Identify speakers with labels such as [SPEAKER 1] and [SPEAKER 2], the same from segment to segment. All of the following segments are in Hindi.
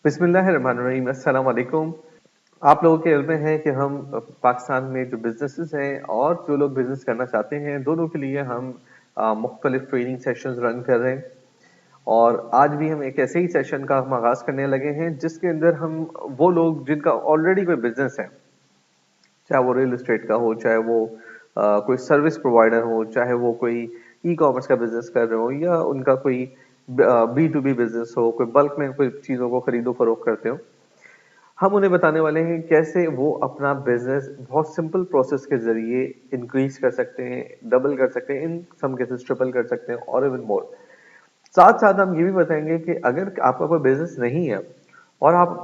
[SPEAKER 1] बिस्मिल्लाहिर्रहमानिर्रहीम, अस्सलाम वालेकुम। आप लोगों के इल्म में है कि हम पाकिस्तान में जो बिजनेसेस हैं और जो लोग बिजनेस करना चाहते हैं, दोनों के लिए हम मुख्तलिफ ट्रेनिंग सेशंस रन कर रहे हैं। और आज भी हम एक ऐसे ही सेशन का हम आगाज करने लगे हैं जिसके अंदर हम वो लोग जिनका ऑलरेडी कोई बिजनेस है, चाहे वो रियल एस्टेट का हो, चाहे वो कोई सर्विस प्रोवाइडर हो, चाहे वो कोई ई कॉमर्स का बिजनेस कर रहे हो, या उनका कोई बी टू बी बिजनेस हो, कोई बल्क में कोई चीजों को खरीदो फरोख्त करते हो। हम उन्हें बताने वाले हैं कैसे वो अपना बिजनेस बहुत सिंपल प्रोसेस के जरिए इंक्रीज कर सकते हैं, डबल कर सकते हैं, इन सम केसेस ट्रिपल कर सकते हैं और इवन मोर। साथ साथ हम ये भी बताएंगे कि अगर आपका कोई बिजनेस नहीं है और आप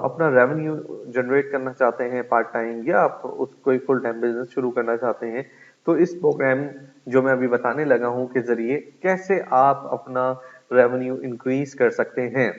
[SPEAKER 1] अपना रेवेन्यू जनरेट करना चाहते हैं पार्ट टाइम, या आप उस कोई फुल टाइम बिजनेस शुरू करना चाहते हैं, तो इस प्रोग्राम जो मैं अभी बताने लगा हूं के जरिए कैसे आप अपना रेवेन्यू इंक्रीज कर सकते हैं।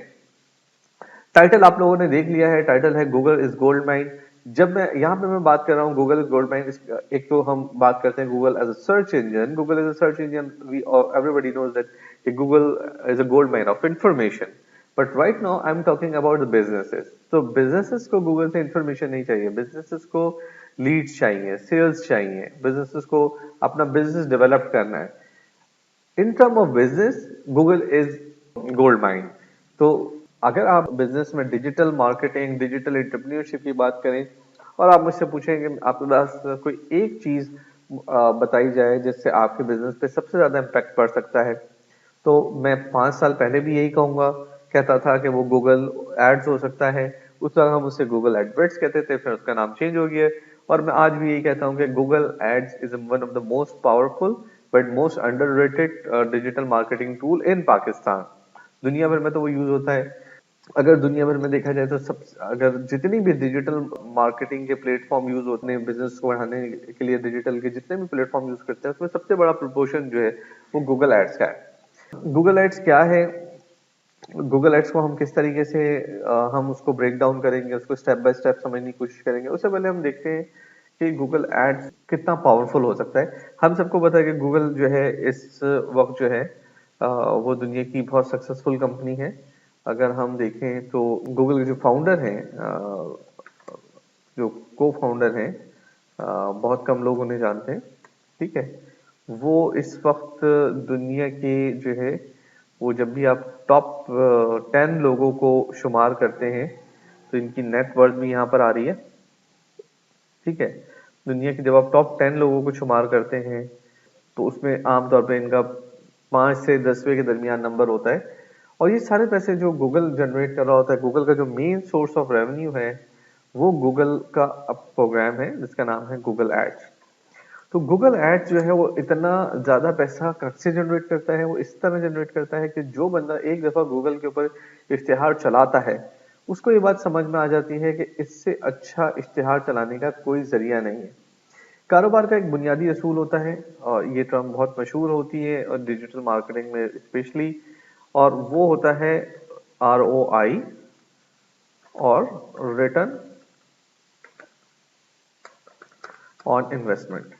[SPEAKER 1] टाइटल आप लोगों ने देख लिया है, टाइटल है गूगल इज गोल्ड माइन। जब मैं यहाँ पे मैं बात कर रहा हूँ गूगल इज गोल्ड माइन, एक तो हम बात करते हैं Google as a search engine. Google is a search engine, we everybody knows that Google is a gold mine of information. But right now I am talking about the businesses. तो बिजनेसेस को गूगल से इंफॉर्मेशन नहीं चाहिए, बिजनेसेस को लीड्स चाहिए, सेल्स चाहिए, बिजनेसेस को अपना बिजनेस डेवलप करना है। In term of business Google is gold mine. तो अगर आप बिजनेस में डिजिटल मार्केटिंग, डिजिटल एंटरप्रेन्योरशिप की बात करें और आप मुझसे पूछें कि आपके पास कोई एक चीज बताई जाए जिससे आपके बिजनेस पे सबसे ज्यादा इम्पैक्ट पड़ सकता है, तो मैं 5 साल पहले भी यही कहूंगा, कहता था कि वो गूगल एड्स हो सकता है। उस वक्त हम उसे गूगल एडवर्ड्स कहते थे, फिर उसका नाम चेंज हो गया। और मैं आज भी यही कहता हूं कि Google ads is one of the most powerful but most underrated digital marketing tool in Pakistan. दुनिया भर में तो वो यूज होता है। अगर दुनिया भर में देखा जाए तो सब, अगर जितनी भी डिजिटल मार्केटिंग के प्लेटफॉर्म यूज होते हैं बिजनेस को बढ़ाने के लिए, डिजिटल के जितने भी प्लेटफॉर्म यूज करते हैं उसमें सबसे बड़ा प्रपोर्शन जो है वो गूगल एड्स का है। गूगल एड्स क्या है, गूगल एड्स को हम किस तरीके से हम उसको ब्रेक डाउन करेंगे, उसको स्टेप बाय स्टेप समझने की कोशिश करेंगे। उससे पहले हम देखते हैं कि गूगल एड्स कितना पावरफुल हो सकता है। हम सबको पता है कि गूगल जो है इस वक्त जो है वो दुनिया की बहुत सक्सेसफुल कंपनी है। अगर हम देखें तो गूगल के जो फाउंडर हैं, जो को फाउंडर हैं, बहुत कम लोग उन्हें जानते हैं, ठीक है। वो इस वक्त दुनिया के जो है, वो जब भी आप टॉप 10 लोगों को शुमार करते हैं तो इनकी नेट वर्थ भी यहाँ पर आ रही है, ठीक है। दुनिया के जब आप टॉप 10 लोगों को शुमार करते हैं तो उसमें आमतौर पे इनका 5 से 10वें के दरमियान नंबर होता है। और ये सारे पैसे जो गूगल जनरेट कर रहा होता है, गूगल का जो मेन सोर्स ऑफ रेवेन्यू है वो गूगल का प्रोग्राम है जिसका नाम है गूगल एड्स। तो गूगल एड्स जो है वो इतना ज्यादा पैसा कैसे जनरेट करता है, वो इस तरह जनरेट करता है कि जो बंदा एक दफा गूगल के ऊपर इश्तिहार चलाता है उसको ये बात समझ में आ जाती है कि इससे अच्छा इश्तिहार चलाने का कोई जरिया नहीं है। कारोबार का एक बुनियादी असूल होता है, और ये टर्म बहुत मशहूर होती है और डिजिटल मार्केटिंग में स्पेशली, और वो होता है ROI, और रिटर्न ऑन इन्वेस्टमेंट।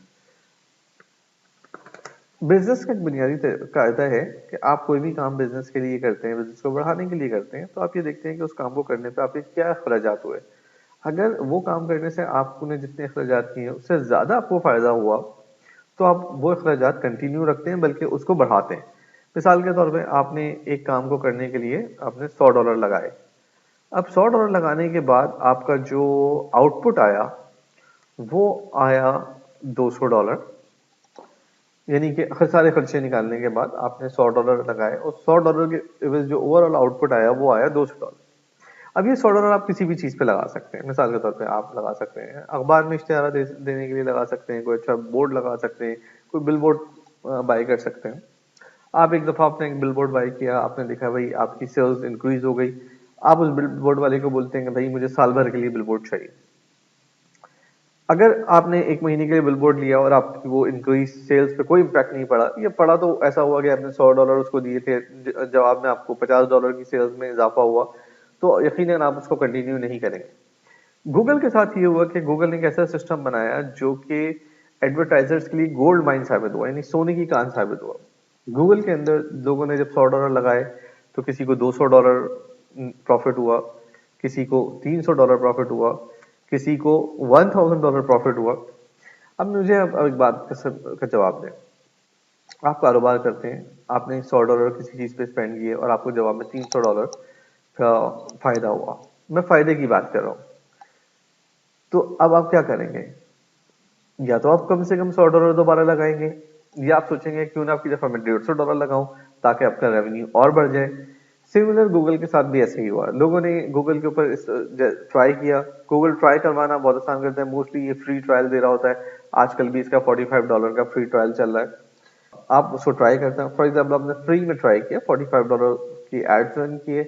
[SPEAKER 1] बिजनेस का एक बुनियादी कायदा है कि आप कोई भी काम बिजनेस के लिए करते हैं, बिजनेस को बढ़ाने के लिए करते हैं, तो आप ये देखते हैं कि उस काम को करने पे आपके क्या अखराजात हुए। अगर वो काम करने से आपने जितने अखराजात किए उससे ज्यादा आपको फायदा हुआ तो आप वो अखराजात कंटिन्यू रखते हैं, बल्कि उसको बढ़ाते हैं। मिसाल के तौर पे आपने एक काम को करने के लिए आपने $100 लगाए। अब $100 लगाने के बाद आपका जो आउटपुट आया वो आया $200। यानी कि सारे खर्चे निकालने के बाद आपने $100 लगाए और $100 के एवज जो ओवरऑल आउटपुट आया वो आया $200। अब ये $100 आप किसी भी चीज पे लगा सकते हैं। मिसाल के तौर पे आप लगा सकते हैं अखबार में इश्तेहार देने के लिए लगा सकते हैं, कोई अच्छा बोर्ड लगा सकते हैं, कोई बिल बोर्ड बाई कर सकते हैं। आप एक दफा आपने एक बिल बोर्ड बाई किया, आपने देखा भाई आपकी सेल्स इंक्रीज हो गई। आप उस बिल बोर्ड वाले को बोलते हैं कि भाई मुझे साल भर के लिए बिल बोर्ड चाहिए। अगर आपने एक महीने के लिए बिल बोर्ड लिया और आपकी वो इंक्रीज सेल्स पे कोई इम्पैक्ट नहीं पड़ा, ये पड़ा तो ऐसा हुआ कि आपने $100 उसको दिए थे, जवाब में आपको $50 की सेल्स में इजाफा हुआ, तो यकीनन आप उसको कंटिन्यू नहीं करेंगे। गूगल के साथ ये हुआ कि गूगल ने एक ऐसा सिस्टम बनाया जो कि एडवर्टाइजर्स के लिए गोल्ड माइन साबित हुआ, यानी सोने की कान साबित हुआ। गूगल के अंदर लोगों ने जब $100 लगाए तो किसी को $200 प्रॉफिट हुआ, किसी को $300 प्रॉफिट हुआ, किसी को $1000 प्रॉफिट हुआ। अब मुझे अब एक बात का जवाब दें। आप कारोबार करते हैं, आपने $100 किसी चीज पे स्पेंड किए और आपको जवाब में $300 का फायदा हुआ। मैं फायदे की बात कर रहा हूँ। तो अब आप क्या करेंगे? या तो आप कम से कम $100 दोबारा लगाएंगे, या आप सोचेंगे क्यों ना आपकी दफा मैं $150 लगाऊं ताकि आपका रेवेन्यू और बढ़ जाए। सिमिलर गूगल के साथ भी ऐसे ही हुआ। लोगों ने गूगल के ऊपर ट्राई किया। गूगल ट्राई करवाना बहुत आसान करता है, मोस्टली ये फ्री ट्रायल दे रहा होता है। आजकल भी इसका $45 का फ्री ट्रायल चल रहा है। आप उसको ट्राई करते हैं। फॉर एग्जाम्पल आपने फ्री में ट्राई किया, $45 की एड्स रन किए,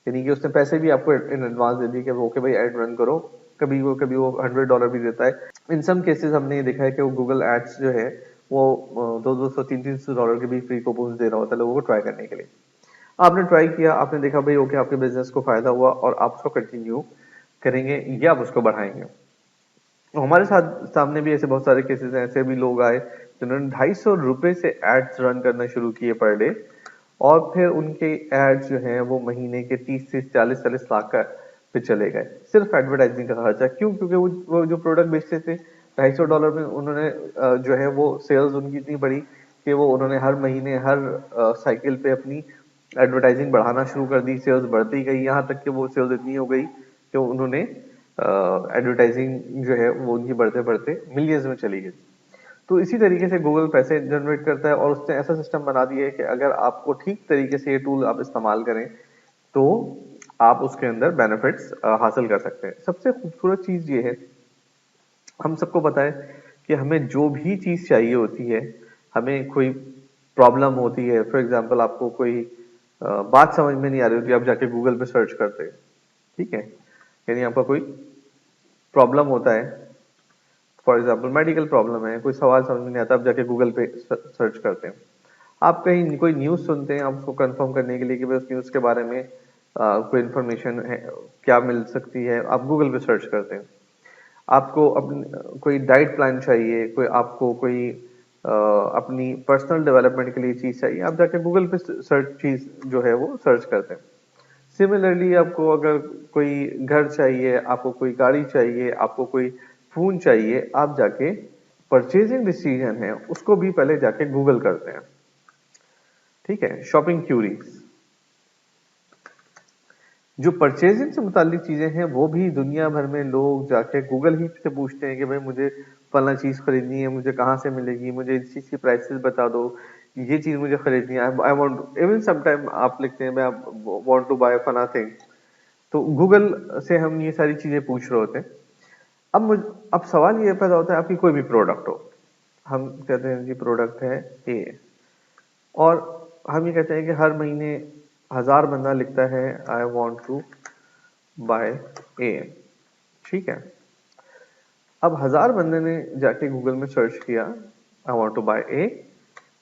[SPEAKER 1] यानी कि उसने पैसे भी आपको इन एडवांस दे दिए कि ओके भाई एड रन करो। कभी वो $100 भी देता है। इन सम केसेस हमने ये देखा है कि वो गूगल एड्स जो है वो 200-300 $300 के भी फ्री कूपन दे रहा होता है लोगों को ट्राई करने के लिए। आपने ट्राई किया, आपने देखा भाई ओके आपके बिजनेस को फायदा हुआ और आप उसको कंटिन्यू करेंगे या आप उसको बढ़ाएंगे। तो हमारे साथ सामने भी ऐसे बहुत सारे केसेस हैं। ऐसे भी लोग आए जिन्होंने ₹250 से एड्स रन करना शुरू किए पर डे, और फिर उनके एड्स जो हैं वो महीने के 30 से 40 लाख का पे चले गए, सिर्फ एडवर्टाइजिंग का खर्चा। क्यों? क्योंकि वो जो प्रोडक्ट बेचते थे $250 में, उन्होंने जो है वो सेल्स उनकी इतनी बढ़ी कि वो उन्होंने हर महीने हर साइकिल पे अपनी एडवर्टाइजिंग बढ़ाना शुरू कर दी। सेल्स बढ़ती गई, यहाँ तक कि वो सेल्स इतनी हो गई कि उन्होंने एडवर्टाइजिंग जो है वो उनकी बढ़ते बढ़ते मिलियंस में चली गई। तो इसी तरीके से गूगल पैसे जनरेट करता है, और उसने ऐसा सिस्टम बना दिया है कि अगर आपको ठीक तरीके से ये टूल आप इस्तेमाल करें तो आप उसके अंदर बेनिफिट्स हासिल कर सकते हैं। सबसे खूबसूरत चीज ये है, हम सबको पता है कि हमें जो भी चीज चाहिए होती है, हमें कोई प्रॉब्लम होती है, फॉर एग्जांपल आपको कोई बात समझ में नहीं आ रही होती, आप जाके गूगल पे सर्च करते हैं, ठीक है? यानी आपका कोई प्रॉब्लम होता है, फॉर एग्जाम्पल मेडिकल प्रॉब्लम है, कोई सवाल समझ में नहीं आता, आप जाके गूगल पे सर्च करते हैं। आप कहीं कोई न्यूज़ सुनते हैं, आप उसको कंफर्म करने के लिए कि भाई उस न्यूज़ के बारे में कोई इन्फॉर्मेशन है क्या मिल सकती है, आप गूगल पे सर्च करते हैं। आपको अपनी कोई डाइट प्लान चाहिए, कोई आपको कोई अपनी पर्सनल डेवलपमेंट के लिए चीज़ चाहिए, आप जाके गूगल पे सर्च चीज़ जो है वो सर्च करते हैं। सिमिलरली आपको अगर कोई घर चाहिए, आपको कोई गाड़ी चाहिए, आपको कोई फोन चाहिए, आप जाके परचेजिंग डिसीजन है उसको भी पहले जाके गूगल करते हैं, ठीक है? शॉपिंग क्यूरीज, जो परचेजिंग से मुतालिक चीजें हैं वो भी दुनिया भर में लोग जाके गूगल ही से पूछते हैं कि भाई मुझे फला चीज खरीदनी है, मुझे कहाँ से मिलेगी, मुझे इस चीज की प्राइसेस बता दो, ये चीज मुझे खरीदनी है, आई वांट, इवन समटाइम आप लिखते हैं मैं वांट टू बाय फला थिंग, तो गूगल से हम ये सारी चीजें पूछ रहे होते हैं। अब सवाल ये पैदा होता है, आपकी कोई भी प्रोडक्ट हो, हम कहते हैं जी प्रोडक्ट है ए, और हम ये कहते हैं कि हर महीने 1000 बंदा लिखता है आई वांट टू बाय ए, ठीक है? अब 1000 बंदे ने जाके गूगल में सर्च किया आई वांट टू बाय ए,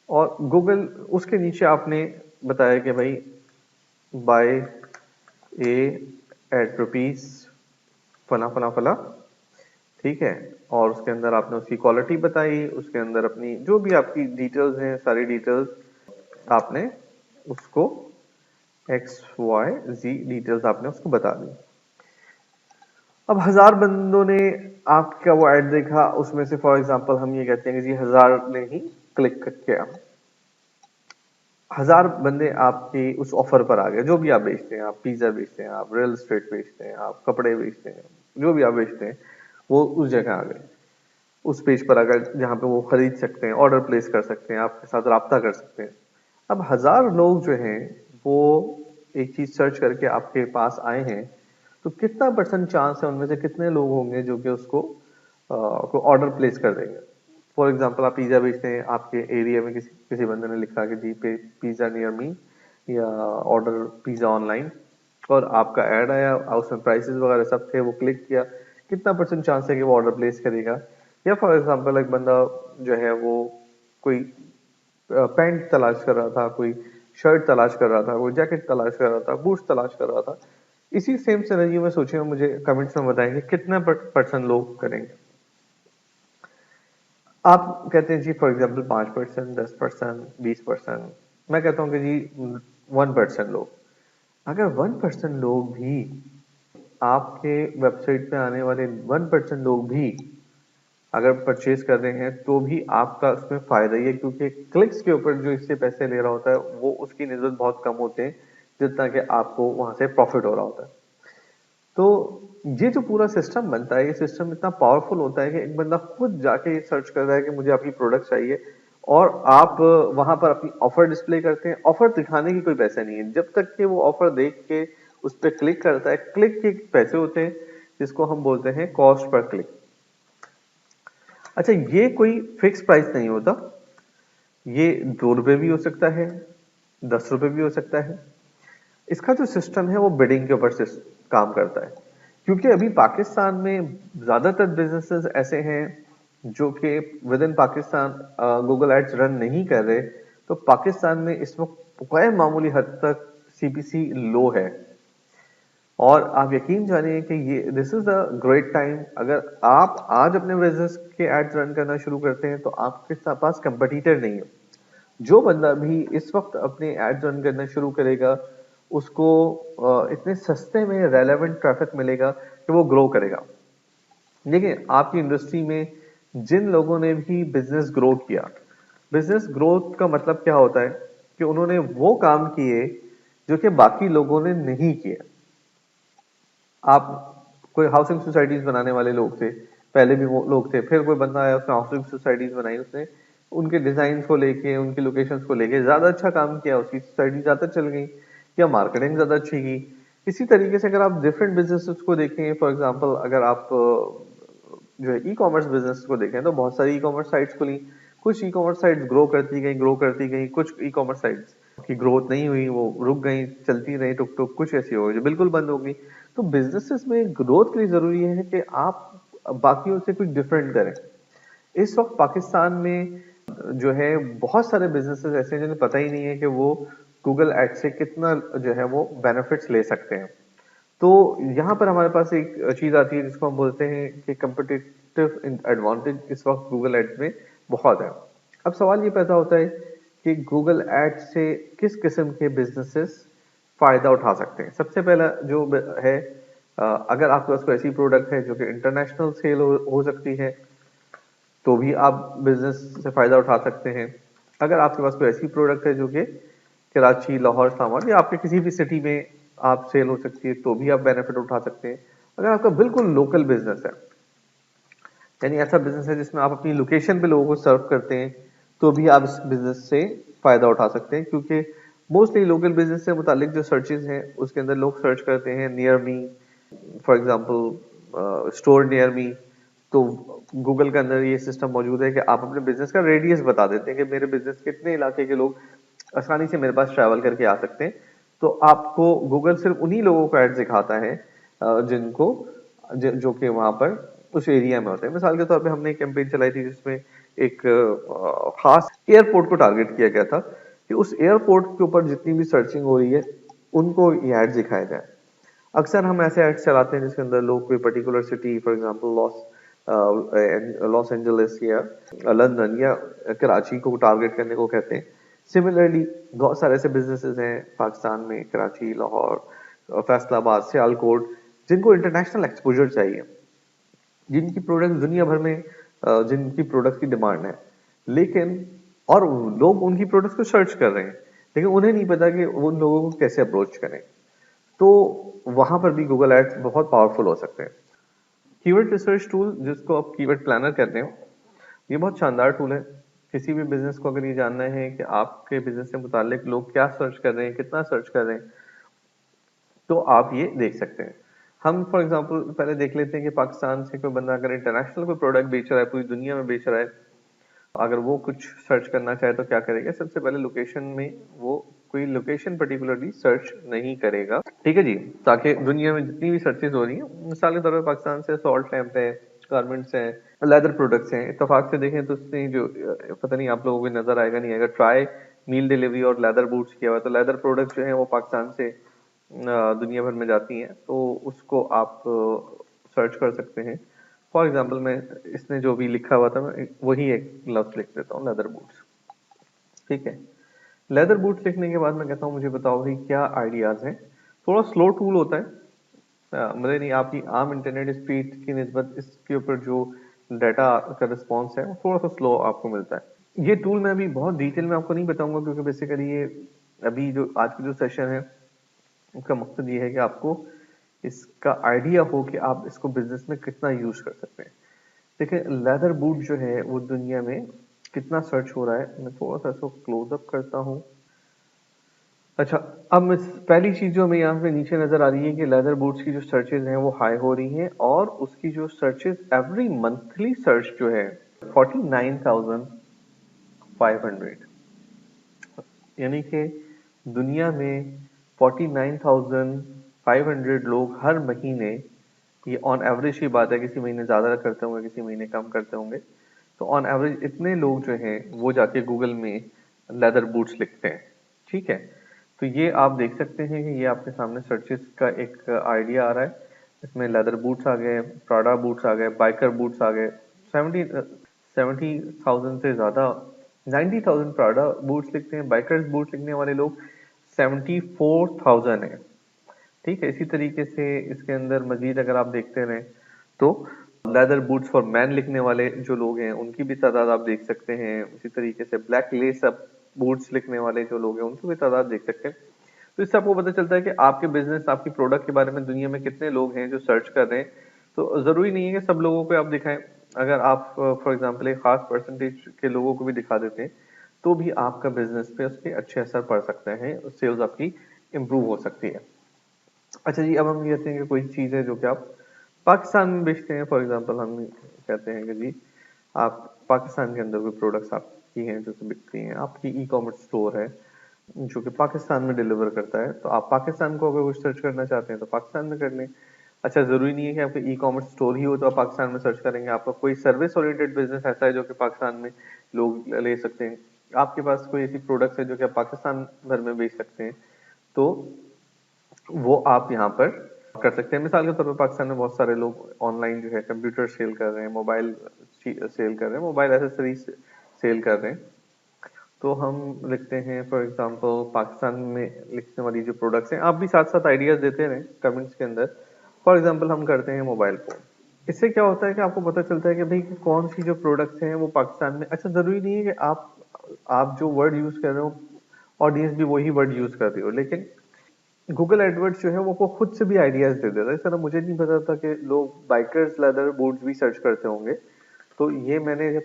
[SPEAKER 1] और गूगल उसके नीचे आपने बताया कि भाई बाय ए एट रुपीज फला फला फला, ठीक है? और उसके अंदर आपने उसकी क्वालिटी बताई, उसके अंदर अपनी जो भी आपकी डिटेल्स हैं सारी डिटेल्स आपने उसको XYZ डिटेल्स आपने उसको बता दी। अब 1000 बंदों ने आपका वो ऐड देखा, उसमें से फॉर एग्जांपल हम ये कहते हैं कि जी 1000 ने ही क्लिक किया, 1000 बंदे आपकी उस ऑफर पर आ गए। जो भी आप बेचते हैं, आप पिज्जा बेचते हैं, आप रियल एस्टेट बेचते हैं, आप कपड़े बेचते हैं, जो भी आप बेचते हैं वो उस जगह आ गए, उस पेज पर अगर जहाँ पे वो खरीद सकते हैं, ऑर्डर प्लेस कर सकते हैं, आपके साथ राब्ता कर सकते हैं। अब 1000 लोग जो हैं वो एक चीज सर्च करके आपके पास आए हैं, तो कितना परसेंट चांस है, उनमें से कितने लोग होंगे जो कि उसको को ऑर्डर प्लेस कर देंगे? फॉर एग्जांपल आप पिज्जा बेचते हैं, आपके एरिया में किसी किसी बंदे ने लिखा कि जी पे पिज्जा नियर मी, या ऑर्डर पिज्जा ऑनलाइन, और आपका ऐड आया, उसमें प्राइसेस वगैरह सब थे, वो क्लिक किया, कितना परसेंट चांस है कि वो ऑर्डर प्लेस करेगा? या फॉर एग्जांपल एक बंदा जो है वो कोई पैंट तलाश कर रहा था, कोई शर्ट तलाश कर रहा था, कोई जैकेट तलाश कर रहा था, बूट्स तलाश कर रहा था, इसी सेम सिनेरियो में सोचिए, मुझे कमेंट्स में बताएंगे कितना परसेंट लोग करेंगे। आप कहते हैं जी फॉर एग्जांपल 5%, 10%, 20%, मैं कहता हूं कि जी 1% लोग, अगर 1% लोग भी आपके वेबसाइट पे आने वाले 1% लोग भी अगर परचेज कर रहे हैं तो भी आपका उसमें फायदा ही है, क्योंकि क्लिक्स के ऊपर जो इससे पैसे ले रहा होता है वो उसकी निस्बत बहुत कम होते हैं जितना कि आपको वहां से प्रॉफिट हो रहा होता है। तो ये जो पूरा सिस्टम बनता है, ये सिस्टम इतना पावरफुल होता है कि एक बंदा खुद जाके ये सर्च कर रहा है कि मुझे आपकी प्रोडक्ट चाहिए, और आप वहां पर अपनी ऑफर डिस्प्ले करते हैं। ऑफर दिखाने की कोई पैसा नहीं है, जब तक कि वो ऑफर देख के उस पर क्लिक करता है, क्लिक के पैसे होते हैं जिसको हम बोलते हैं कॉस्ट पर क्लिक। अच्छा, ये कोई फिक्स प्राइस नहीं होता, ये 2 रुपए भी हो सकता है, 10 रुपए भी हो सकता है। इसका जो सिस्टम है वो बिडिंग के ऊपर से काम करता है, क्योंकि अभी पाकिस्तान में ज्यादातर बिजनेसेस ऐसे हैं जो कि within Pakistan Google ads run नहीं कर रहे। तो पाकिस्तान में इस वक्त गैर मामूली हद तक सीपीसी लो है, और आप यकीन जानिए कि ये this is a great time. अगर आप आज अपने बिजनेस के एड्स रन करना शुरू करते हैं तो आपके पास कंपटीटर नहीं है। जो बंदा भी इस वक्त अपने एड्स रन करना शुरू करेगा उसको इतने सस्ते में रेलेवेंट ट्रैफिक मिलेगा कि वो ग्रो करेगा। देखिए, आपकी इंडस्ट्री में जिन लोगों ने भी बिजनेस ग्रो किया, बिजनेस ग्रोथ का मतलब क्या होता है कि उन्होंने वो काम किए जो कि बाकी लोगों ने नहीं किए। आप कोई हाउसिंग सोसाइटीज बनाने वाले लोग थे, पहले भी वो लोग थे, फिर कोई बंदा आया उसने हाउसिंग सोसाइटीज बनाई, उसने उनके डिजाइन को लेके उनकी लोकेशंस को लेके ज्यादा अच्छा काम किया, उसकी सोसाइटी ज्यादा चल गई या मार्केटिंग ज्यादा अच्छी की। इसी तरीके से अगर आप डिफरेंट बिजनेसेस को देखें, फॉर एग्जांपल अगर आप जो है ई कॉमर्स बिजनेस को देखें तो बहुत सारी ई कॉमर्स साइट्स खुली, कुछ ई कॉमर्स साइट्स ग्रो करती गई, कुछ ई कॉमर्स साइट्स की ग्रोथ नहीं हुई, वो रुक गई, चलती रही टुक टुक, कुछ ऐसी हो गई जो बिल्कुल बंद हो गई। तो बिजनेसेस में ग्रोथ के लिए जरूरी है कि आप बाकियों से कुछ डिफरेंट करें। इस वक्त पाकिस्तान में जो है बहुत सारे बिजनेसेस ऐसे हैं जिन्हें पता ही नहीं है कि वो गूगल एड से कितना जो है वो बेनिफिट्स ले सकते हैं। तो यहाँ पर हमारे पास एक चीज आती है जिसको हम बोलते हैं कि कंपिटिटिव एडवांटेज इस वक्त गूगल एड्स में बहुत है। अब सवाल ये पैदा होता है कि गूगल एड्स से किस किस्म के बिजनेसेस फायदा उठा सकते हैं। सबसे पहला जो है, अगर आपके पास कोई ऐसी प्रोडक्ट है जो कि इंटरनेशनल सेल हो सकती है तो भी आप बिजनेस से फायदा उठा सकते हैं। अगर आपके पास कोई ऐसी प्रोडक्ट है जो कि कराची, लाहौर, इस्लामाबाद या आपके किसी भी सिटी में आप सेल हो सकती है तो भी आप बेनिफिट उठा सकते हैं। अगर आपका बिल्कुल लोकल बिजनेस है, यानी ऐसा बिजनेस है जिसमें आप अपनी लोकेशन पे लोगों को सर्व करते हैं, तो भी आप इस बिजनेस से फायदा उठा सकते हैं, क्योंकि मोस्टली लोकल बिजनेस से मुतालिक जो सर्चेज हैं उसके अंदर लोग सर्च करते हैं near me, for example store near me. तो गूगल के अंदर ये सिस्टम मौजूद है कि आप अपने बिजनेस का रेडियस बता देते हैं कि मेरे बिजनेस कितने इलाके के लोग आसानी से मेरे पास ट्रैवल करके आ सकते हैं। तो आपको गूगल सिर्फ उन्हीं लोगों को एड दिखाता है जिनको जो कि वहां पर उस एरिया में होते हैं। मिसाल के तौर पे हमने एक कैंपेन चलाई थी जिसमें एक खास एयरपोर्ट को टारगेट किया गया था कि उस एयरपोर्ट के ऊपर जितनी भी सर्चिंग हो रही है उनको ये एड्स दिखाया जाए। अक्सर हम ऐसे एड्स चलाते हैं जिसके अंदर लोग कोई particular city, for example Los Angeles या लंदन या कराची को टारगेट करने को कहते हैं। सिमिलरली बहुत सारे ऐसे बिजनेसेस हैं पाकिस्तान में, कराची, लाहौर, फैसलाबाद, सियालकोट, जिनको इंटरनेशनल एक्सपोजर चाहिए, जिनकी प्रोडक्ट दुनिया भर में जिनकी प्रोडक्ट की डिमांड है, लेकिन और लोग उनकी प्रोडक्ट्स को सर्च कर रहे हैं, लेकिन उन्हें नहीं पता कि उन लोगों को कैसे अप्रोच करें। तो वहां पर भी गूगल एड्स बहुत पावरफुल हो सकते हैं। कीवर्ड रिसर्च टूल, जिसको आप कीवर्ड प्लानर कहते हैं, ये बहुत शानदार टूल है। किसी भी बिजनेस को अगर ये जानना है कि आपके बिजनेस से मुतालिक लोग क्या सर्च कर रहे हैं, कितना सर्च कर रहे हैं, तो आप ये देख सकते हैं। हम फॉर एग्जांपल पहले देख लेते हैं कि पाकिस्तान से कोई बंदा अगर इंटरनेशनल कोई प्रोडक्ट बेच रहा है, पूरी दुनिया में बेच रहा है, अगर वो कुछ सर्च करना चाहे तो क्या करेगा? सबसे पहले लोकेशन में वो कोई लोकेशन पर्टिकुलरली सर्च नहीं करेगा, ठीक है जी, ताकि दुनिया में जितनी भी सर्चेज हो रही है, मिसाल के तौर पर पाकिस्तान से सॉल्ट लैम्प है, गारमेंट्स हैं, लेदर प्रोडक्ट्स हैं, इत्तेफाक से देखें तो उसने जो पता नहीं आप लोगों को नजर आएगा नहीं आएगा, ट्राई मील डिलीवरी और लेदर बूट्स किया हुआ है। तो लेदर प्रोडक्ट्स जो है वो पाकिस्तान से दुनिया भर में जाती हैं, तो उसको आप सर्च कर सकते हैं। फॉर एग्जाम्पल मैं इसने जो भी लिखा हुआ था मैं वही एक लफ्ज लिख देता हूँ, लेदर बूट्स, ठीक है। लेदर बूट्स लिखने के बाद मैं कहता हूँ मुझे बताओ भाई क्या आइडियाज हैं। थोड़ा स्लो टूल होता है, मतलब नहीं, आपकी आम इंटरनेट स्पीड की निस्बत इसके ऊपर जो डाटा का रिस्पॉन्स है वो थोड़ा सा स्लो आपको मिलता है। ये टूल मैं अभी बहुत डिटेल में आपको नहीं बताऊंगा, क्योंकि बेसिकली ये अभी जो आज का जो सेशन है उसका मकसद ये है कि आपको इसका आइडिया हो कि आप इसको बिजनेस में कितना यूज कर सकते हैं। देखिए, लेदर बूट जो है वो दुनिया में कितना सर्च हो रहा है, मैं थोड़ा सा इसको क्लोज अप करता हूँ। अच्छा, अब पहली चीज जो हमें यहाँ पे नीचे नजर आ रही है कि लेदर बूट्स की जो सर्चेज हैं वो हाई हो रही हैं, और उसकी जो सर्चेज एवरी मंथली सर्च जो है 49,500, यानी कि दुनिया में 49,500 लोग हर महीने, ये ऑन एवरेज की बात है, किसी महीने ज्यादा करते होंगे किसी महीने कम करते होंगे, तो ऑन एवरेज इतने लोग जो हैं वो जाके गूगल में लेदर बूट्स लिखते हैं। ठीक है, तो ये आप देख सकते हैं कि ये आपके सामने सर्चेस का एक आइडिया आ रहा है। इसमें लेदर बूट्स आ गए, प्राडा बूट्स आ गए, बाइकर बूट्स आ गए। 70,000 से ज्यादा, 90,000 प्राडा बूट्स लिखते हैं, बाइकर्स बूट्स लिखने वाले लोग 74,000 है। ठीक है, इसी तरीके से इसके अंदर मजीद अगर आप देखते रहें तो लेदर बूट्स फॉर मैन लिखने वाले जो लोग हैं उनकी भी तादाद आप देख सकते हैं। इसी तरीके से ब्लैक लेस अप बूट्स लिखने वाले जो लोग हैं उनकी भी तादाद देख सकते हैं। तो इससे आपको पता चलता है कि आपके बिजनेस, आपकी प्रोडक्ट के बारे में दुनिया में कितने लोग हैं जो सर्च कर रहे हैं। तो जरूरी नहीं है कि सब लोगों को आप दिखाएं। अगर आप फॉर एग्जांपल एक खास परसेंटेज के लोगों को भी दिखा देते हैं तो भी आपका बिजनेस पे उसके अच्छे असर पड़ सकते हैं, सेल्स आपकी इंप्रूव हो सकती है। अच्छा जी, अब हम कहते हैं कि कोई चीज है जो कि आप पाकिस्तान में बेचते हैं। फॉर एग्जांपल हम कहते हैं कि जी आप पाकिस्तान के अंदर कोई प्रोडक्ट्स आपकी हैं जो कि बिकती हैं, आपकी ई कॉमर्स स्टोर है जो कि पाकिस्तान में डिलीवर करता है, तो आप पाकिस्तान को अगर कुछ सर्च करना चाहते हैं तो पाकिस्तान में कर लें। अच्छा, जरूरी नहीं है कि आपका ई कॉमर्स स्टोर ही हो तो आप पाकिस्तान में सर्च करेंगे। आपका कोई सर्विस ओरिएंटेड बिजनेस ऐसा है जो कि पाकिस्तान में लोग ले सकते हैं, आपके पास कोई ऐसी प्रोडक्ट्स है जो कि आप पाकिस्तान भर में बेच सकते हैं, तो वो आप यहाँ पर कर सकते हैं। मिसाल के तौर पर पाकिस्तान में बहुत सारे लोग ऑनलाइन जो है कंप्यूटर सेल कर रहे हैं, मोबाइल सेल कर रहे हैं, मोबाइल एसेसरीज सेल कर रहे हैं। तो हम लिखते हैं फॉर एग्जांपल पाकिस्तान में लिखने वाली जो प्रोडक्ट्स हैं, आप भी साथ साथ आइडियाज देते रहें कमेंट्स के अंदर। फॉर एग्जांपल हम करते हैं मोबाइल फोन। इससे क्या होता है कि आपको पता चलता है कि भाई कौन सी जो प्रोडक्ट्स हैं वो पाकिस्तान में। अच्छा, जरूरी नहीं है कि आप जो वर्ड यूज कर रहे हो ऑडियंस भी वही वर्ड यूज कर रही हो, लेकिन गूगल एडवर्ड्स जो है वो को खुद से भी आइडियाज दे देता है। सर मुझे नहीं पता था कि लोग बाइकर्स लेदर बूट्स भी सर्च करते होंगे, तो ये मैंने जब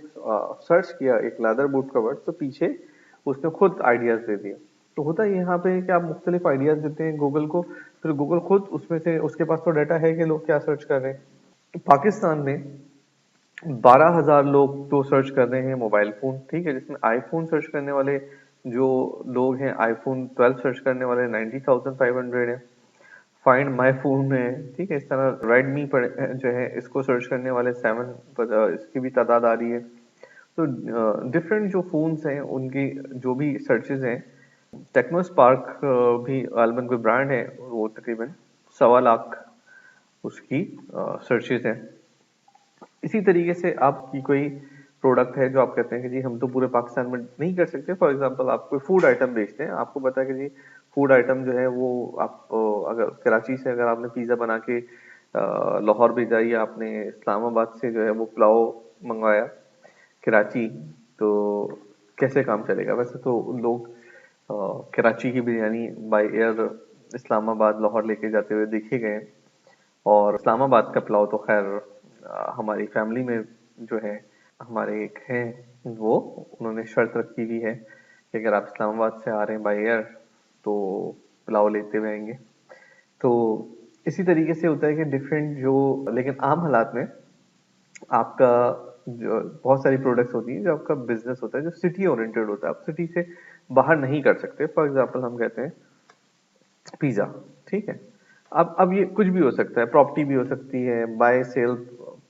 [SPEAKER 1] सर्च किया एक लेदर बूट का वर्ड, तो पीछे उसने खुद आइडियाज दे दिए। तो होता है यहाँ पे कि आप मुख्तलिफ आइडियाज देते हैं गूगल को, फिर गूगल खुद उसमें से, उसके पास तो डाटा है कि लोग क्या सर्च कर रहे हैं। पाकिस्तान में 12,000 लोग तो सर्च कर रहे हैं मोबाइल फोन, ठीक है, जिसमें आईफोन सर्च करने वाले जो लोग हैं, आईफोन 12 सर्च करने वाले 90,500 है। फाइंड माई फोन है, ठीक है, इस तरह रेडमी पर जो है इसको सर्च करने वाले 7 पर इसकी भी तादाद आ रही है। तो डिफरेंट जो फोन्स हैं उनकी जो भी सर्चेज हैं, टेक्नो स्पार्क भी गालबन कोई ब्रांड है, वो तकरीबन 1.25 लाख उसकी सर्चेज हैं। इसी तरीके से आपकी कोई प्रोडक्ट है जो आप कहते हैं कि जी हम तो पूरे पाकिस्तान में नहीं कर सकते। फॉर एग्जांपल आप कोई फूड आइटम बेचते हैं, आपको पता है कि जी फूड आइटम जो है वो आप अगर कराची से अगर आपने पिज्जा बना के लाहौर भेजा, या आपने इस्लामाबाद से जो है वो पुलाव मंगवाया कराची, तो कैसे काम चलेगा? वैसे तो लोग कराची की बिरयानी बाय एयर इस्लामाबाद लाहौर लेके जाते हुए देखे गए हैं। और इस्लामाबाद का पुलाव तो खैर हमारी फैमिली में जो है, हमारे एक हैं वो, उन्होंने शर्त रखी हुई है कि अगर आप इस्लामाबाद से आ रहे हैं बाय एयर तो पुलाव लेते हुए आएंगे। तो इसी तरीके से होता है कि डिफरेंट जो, लेकिन आम हालात में आपका जो बहुत सारी प्रोडक्ट्स होती हैं जो आपका बिजनेस होता है जो सिटी ओरिएंटेड होता है, आप सिटी से बाहर नहीं कर सकते। फॉर एग्जांपल हम कहते हैं पिज्जा, ठीक है, अब ये कुछ भी हो सकता है, प्रॉपर्टी भी हो सकती है, बाय सेल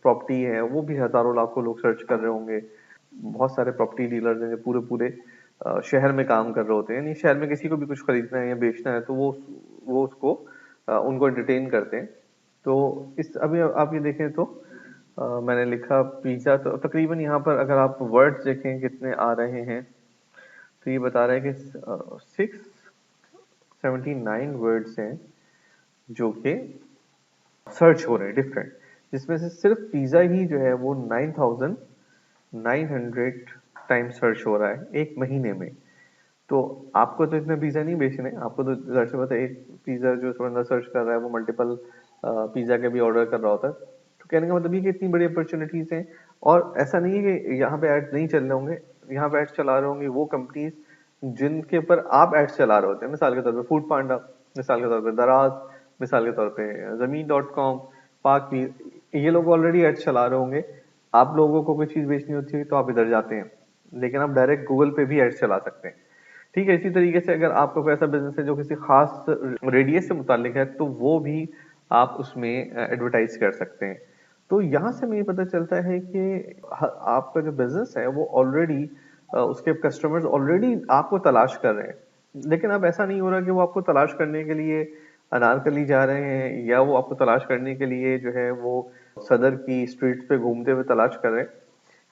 [SPEAKER 1] प्रॉपर्टी है, वो भी हजारों लाखों लोग सर्च कर रहे होंगे। बहुत सारे प्रॉपर्टी डीलर्स हैं जो पूरे पूरे शहर में काम कर रहे होते हैं, यानी शहर में किसी को भी कुछ खरीदना है या बेचना है तो वो उसको उनको एंटरटेन करते हैं। तो इस अभी आप ये देखें तो मैंने लिखा पिज्जा, तो तकरीबन यहाँ पर अगर आप वर्ड्स देखें कितने आ रहे हैं, तो ये बता रहा है कि 679 वर्ड्स हैं जो कि सर्च हो रहे हैं डिफरेंट, जिसमें से सिर्फ पिज्जा ही जो है वो 9,900 टाइम सर्च हो रहा है एक महीने में। तो आपको तो इतने पिज्जा नहीं बेचने, आपको तो जाहिर सी बात है एक पिज्जा जो बंदा सर्च कर रहा है वो मल्टीपल पिज्जा के भी ऑर्डर कर रहा होता है। तो कहने का मतलब ये कि इतनी बड़ी अपॉर्चुनिटीज हैं, और ऐसा नहीं है कि यहाँ पे एड्स नहीं चल रहे होंगे, यहाँ पे एड्स चला रहे होंगे वो कंपनीज जिनके ऊपर आप एड्स चला रहे होते हैं। मिसाल के तौर पे फूड पांडा, मिसाल के तौर पे दराज, मिसाल के तौर पे ज़मीन.com, पाक ये लोग ऑलरेडी एड्स चला रहे होंगे। आप लोगों को कोई चीज बेचनी होती है तो आप इधर जाते हैं, लेकिन आप डायरेक्ट गूगल पे भी एड्स चला सकते हैं। ठीक है, इसी तरीके से अगर आपका कोई ऐसा बिजनेस है जो किसी खास रेडियस से मुतालिक है तो वो भी आप उसमें एडवर्टाइज कर सकते हैं। तो यहाँ से हमें ये पता चलता है कि आपका जो बिजनेस है वो ऑलरेडी उसके कस्टमर्स ऑलरेडी आपको तलाश कर रहे हैं। लेकिन अब ऐसा नहीं हो रहा कि वो आपको तलाश करने के लिए अनारकली जा रहे हैं, या वो आपको तलाश करने के लिए जो है वो सदर की स्ट्रीट्स पे घूमते हुए तलाश कर रहे हैं।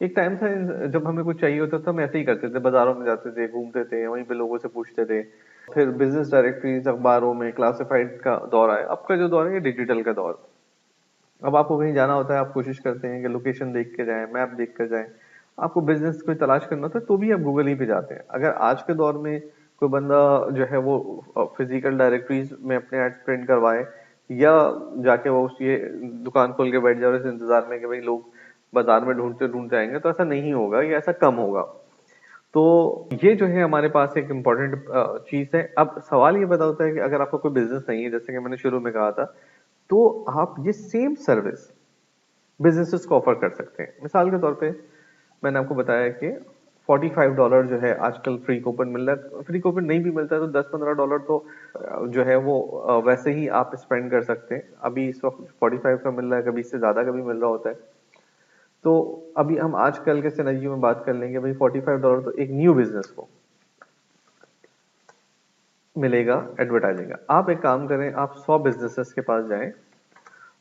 [SPEAKER 1] एक टाइम था जब हमें कुछ चाहिए होता था हम ऐसे ही करते थे, बाजारों में जाते थे, घूमते थे, वहीं पे लोगों से पूछते थे। फिर बिजनेस डायरेक्टरीज अखबारों में क्लासिफाइड का दौर आया। अब का जो दौर है ये डिजिटल का दौर। अब आपको कहीं जाना होता है, आप कोशिश करते हैं कि लोकेशन देख के जाएं, मैप देख कर जाएं। आपको बिजनेस कोई तलाश करना होता है तो भी आप गूगल ही पे जाते हैं। अगर आज के दौर में कोई बंदा जो है वो फिजिकल डायरेक्टरीज में अपने एड्स प्रिंट करवाए, या जाके वो ये दुकान खोल के बैठ जाए और इस इंतजार में कि भाई लोग बाजार में ढूंढते ढूंढते आएंगे, तो ऐसा नहीं होगा या ऐसा कम होगा। तो ये जो है हमारे पास एक इम्पॉर्टेंट चीज है। अब सवाल ये बता होता है कि अगर आपका कोई बिजनेस नहीं है, जैसे कि मैंने शुरू में कहा था, तो आप ये सेम सर्विस बिजनेसेस को ऑफर कर सकते हैं। मिसाल के तौर पे मैंने आपको बताया कि $45 जो है आजकल फ्री कूपन मिल रहा है। फ्री कूपन नहीं भी मिलता है तो $10-15 तो जो है वो वैसे ही आप स्पेंड कर सकते हैं। अभी इस वक्त 45 का मिल रहा है, कभी इससे ज्यादा का भी मिल रहा होता है। तो अभी हम आजकल के सिनेरियो में बात कर लेंगे, भाई $45 तो एक न्यू बिजनेस को मिलेगा एडवर्टाइजिंग का। आप एक काम करें, आप 100 बिजनेसेस के पास जाएं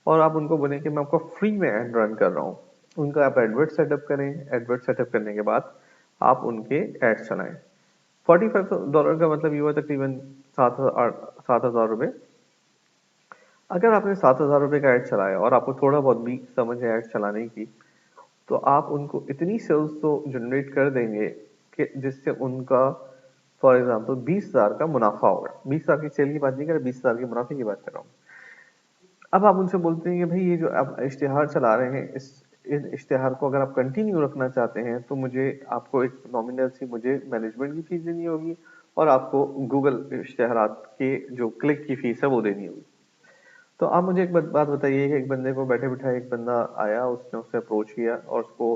[SPEAKER 1] और आप उनको बोलें कि मैं आपको फ्री में एड रन कर रहा हूँ। उनका आप एडवर्ट सेटअप करें। एडवर्ट सेटअप करने के बाद आप उनके एड्स चलाएं। $45 का मतलब ये हुआ तकरीबन 7,000 रुपए। अगर आपने 7,000 रुपए का एड चलाया और आपको थोड़ा बहुत भी समझ है एड चलाने की, तो आप उनको इतनी सेल्स तो जनरेट कर देंगे कि जिससे उनका फॉर एग्जाम्पल 20,000 का मुनाफा होगा। 20,000 की सेल की बात नहीं कर रहा, 20,000 के मुनाफे की बात कर रहा हूँ। अब आप उनसे बोलते हैं कि भाई ये जो आप इश्तिहार चला रहे हैं, इस इश्तिहार को अगर आप कंटिन्यू रखना चाहते हैं तो मुझे आपको एक नॉमिनल सी मुझे मैनेजमेंट की फीस देनी होगी, और आपको गूगल इश्तिहारात के जो क्लिक की फीस है वो देनी होगी। तो आप मुझे एक बात बताइए कि एक बंदे को बैठे बिठाए एक बंदा आया, उसने उससे अप्रोच किया और उसको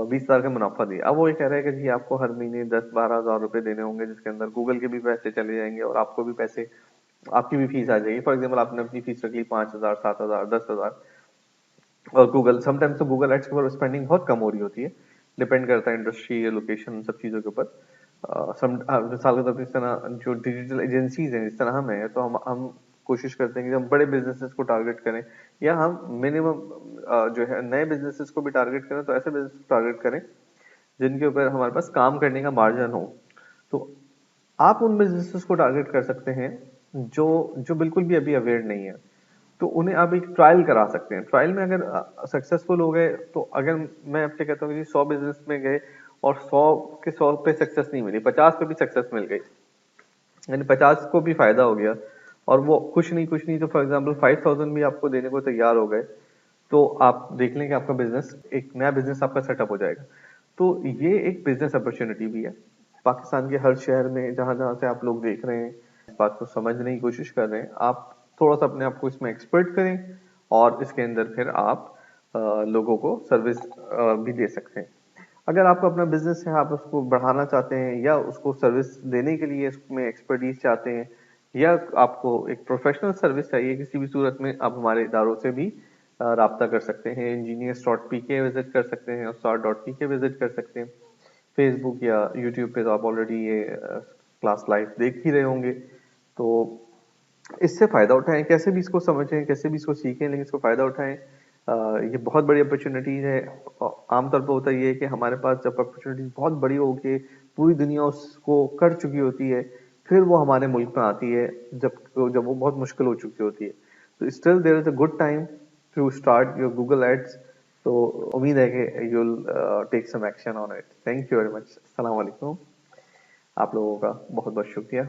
[SPEAKER 1] 20,000 का मुनाफा दिया। अब वो ये कह रहा है कि जी आपको हर महीने 10-12 हज़ार रुपए देने होंगे, जिसके अंदर गूगल के भी पैसे चले जाएंगे और आपको भी पैसे, आपकी भी फीस आ जाएगी। फॉर एग्जाम्पल आपने अपनी फीस रख ली 5,000, 7,000, 10,000, और गूगल समटाइम्स तो गूगल एड्स के ऊपर स्पेंडिंग बहुत कम हो रही होती है। डिपेंड करता है इंडस्ट्री या लोकेशन, सब चीज़ों के ऊपर। मिसाल के तौर पर इस तरह जो डिजिटल एजेंसीज हैं, जिस तरह हम हैं, तो हम कोशिश करते हैं कि हम बड़े बिजनेसेस को टारगेट करें, या हम मिनिमम जो है नए बिजनेसेस को भी टारगेट करें, तो ऐसे बिजनेस को टारगेट करें जिनके ऊपर हमारे पास काम करने का मार्जिन हो। तो आप उन बिजनेसेस को टारगेट कर सकते हैं जो जो बिल्कुल भी अभी अवेयर नहीं है। तो उन्हें आप एक ट्रायल करा सकते हैं। ट्रायल में अगर सक्सेसफुल हो गए, तो अगर मैं आपसे कहता हूँ कि 100 बिजनेस में गए और 100 के 100 पे सक्सेस नहीं मिली, 50 पे भी सक्सेस मिल गई, यानी 50 को भी फायदा हो गया, और वो कुछ नहीं तो फॉर एग्जांपल 5,000 भी आपको देने को तैयार हो गए, तो आप देख लें कि आपका बिजनेस, एक नया बिजनेस आपका सेटअप हो जाएगा। तो ये एक बिजनेस अपॉर्चुनिटी भी है। पाकिस्तान के हर शहर में जहां जहां से आप लोग देख रहे हैं, इस बात को समझने की कोशिश कर रहे हैं, आप थोड़ा सा अपने आप को इसमें एक्सपर्ट करें, और इसके अंदर फिर आप लोगों को सर्विस भी दे सकते हैं। अगर आपका अपना बिजनेस है, आप उसको बढ़ाना चाहते हैं, या उसको सर्विस देने के लिए उसमें एक्सपर्टीज चाहते हैं, या आपको एक प्रोफेशनल सर्विस चाहिए, किसी भी सूरत में आप हमारे इदारों से भी राब्ता कर सकते हैं। engineers.pk विजिट कर सकते हैं और start.pk विजिट कर सकते हैं। फेसबुक या यूट्यूब पे तो आप ऑलरेडी ये क्लास लाइव देख ही रहे होंगे। तो इससे फायदा उठाएं, कैसे भी इसको समझें, कैसे भी इसको सीखें, लेकिन इसको फायदा उठाएं। ये बहुत बड़ी अपॉर्चुनिटीज है। आमतौर पर होता ये है कि हमारे पास जब अपॉर्चुनिटीज बहुत बड़ी होके पूरी दुनिया उसको कर चुकी होती है, फिर वो हमारे मुल्क में आती है जब जब वो बहुत मुश्किल हो चुकी होती है। तो still there is a good time to start your Google ads. तो उम्मीद है कि you will take some action on it. Thank you very much. अस्सलाम वालेकुम। आप लोगों का बहुत बहुत शुक्रिया।